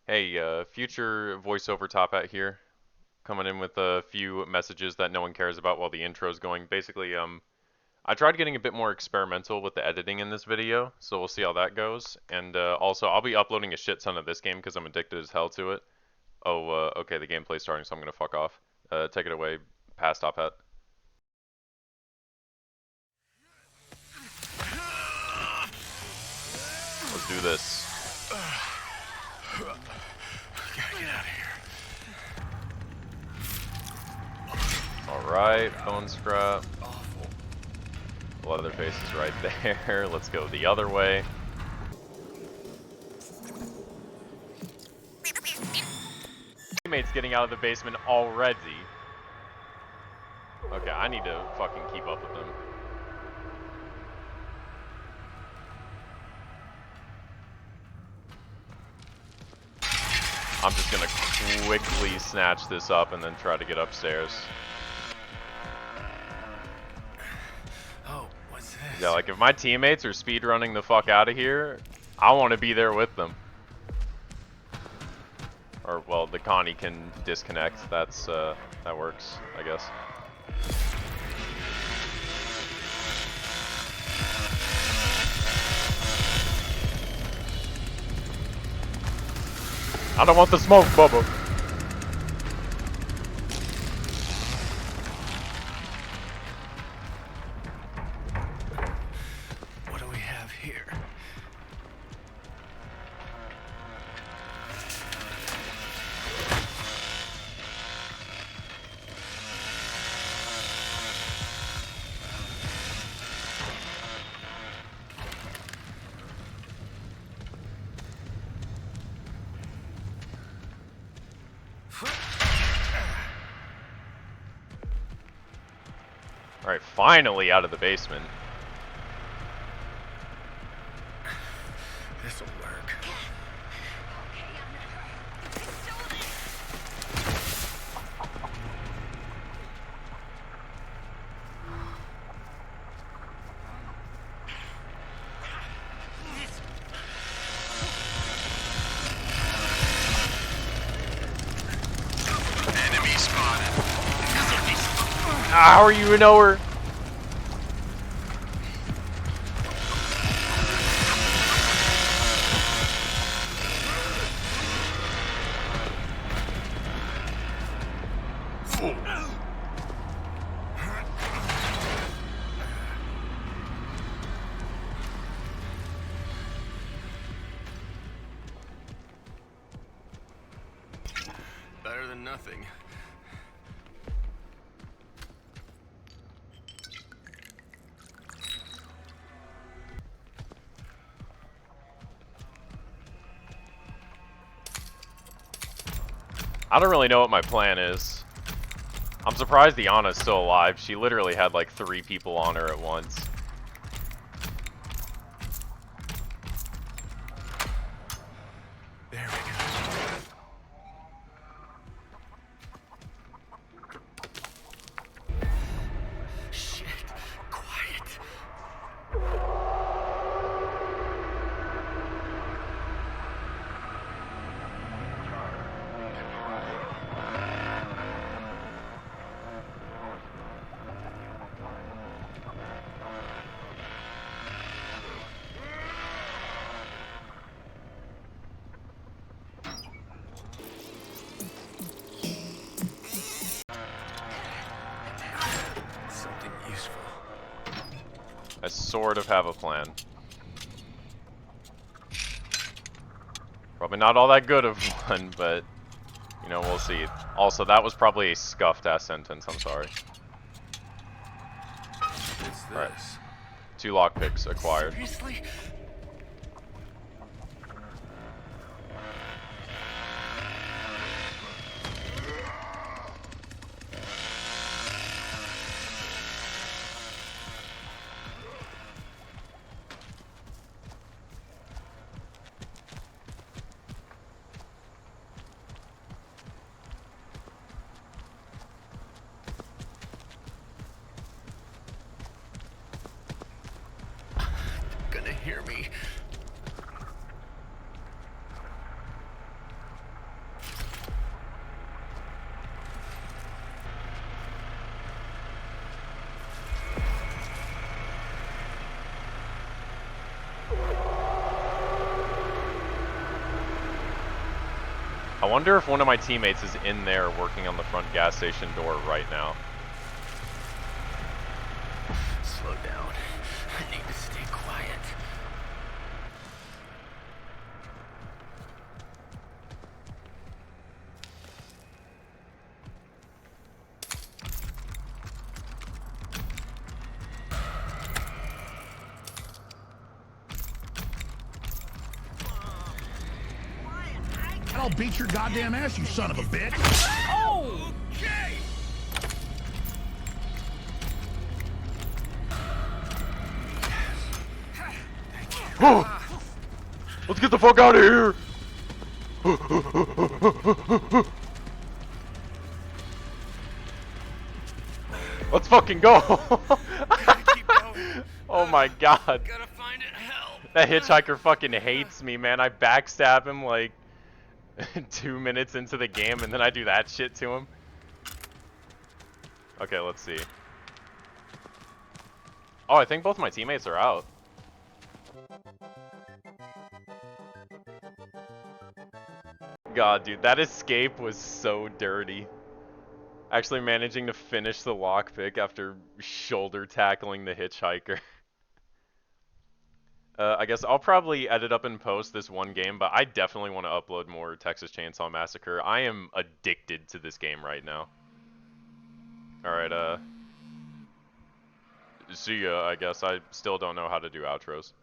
Hey, future voiceover top hat here, coming in with a few messages that no one cares about while the intro's going. Basically, I tried getting a bit more experimental with the editing in this video, so we'll see how that goes. And also, I'll be uploading a shit ton of this game because I'm addicted as hell to it. Oh, okay, the gameplay's starting, so I'm gonna fuck off. Take it away, past top hat. Let's do this. Gotta get out of here. Alright, bone scrap. Awful. Leatherface is right there. Let's go the other way. Teammates getting out of the basement already. Okay, I need to fucking keep up with them. I'm just gonna quickly snatch this up and then try to get upstairs. Oh, what's this? Yeah, like if my teammates are speedrunning the fuck out of here, I want to be there with them. Or, well, the Connie can disconnect. That's, that works, I guess. I don't want the smoke, Bubba. What do we have here? Alright, finally out of the basement. This'll work. Enemy spotted. Ah, how are you a knower? Better than nothing. I don't really know what my plan is. I'm surprised Iana's still alive. She literally had like 3 people on her at once. There we go. Shit. Quiet. Something useful. I sort of have a plan. Probably not all that good of one, but, you know, we'll see. Also, that was probably a scuffed-ass sentence, I'm sorry. What's this? Alright. 2 lockpicks acquired. Seriously? Gonna hear me. I wonder if one of my teammates is in there working on the front gas station door right now. Slow down. I need to stay quiet. I'll beat your goddamn ass, you son of a bitch! Oh! Okay! Let's get the fuck out of here! Let's fucking go! Keep going. Oh my god. Gotta find it. Help! That hitchhiker fucking hates me, man. I backstab him like 2 minutes into the game and then I do that shit to him. Okay, let's see. Oh, I think both my teammates are out. God, dude, that escape was so dirty. Actually managing to finish the lockpick after shoulder tackling the hitchhiker. I guess I'll probably edit up and post this one game, but I definitely want to upload more Texas Chainsaw Massacre. I am addicted to this game right now. Alright, see ya, I guess. I still don't know how to do outros.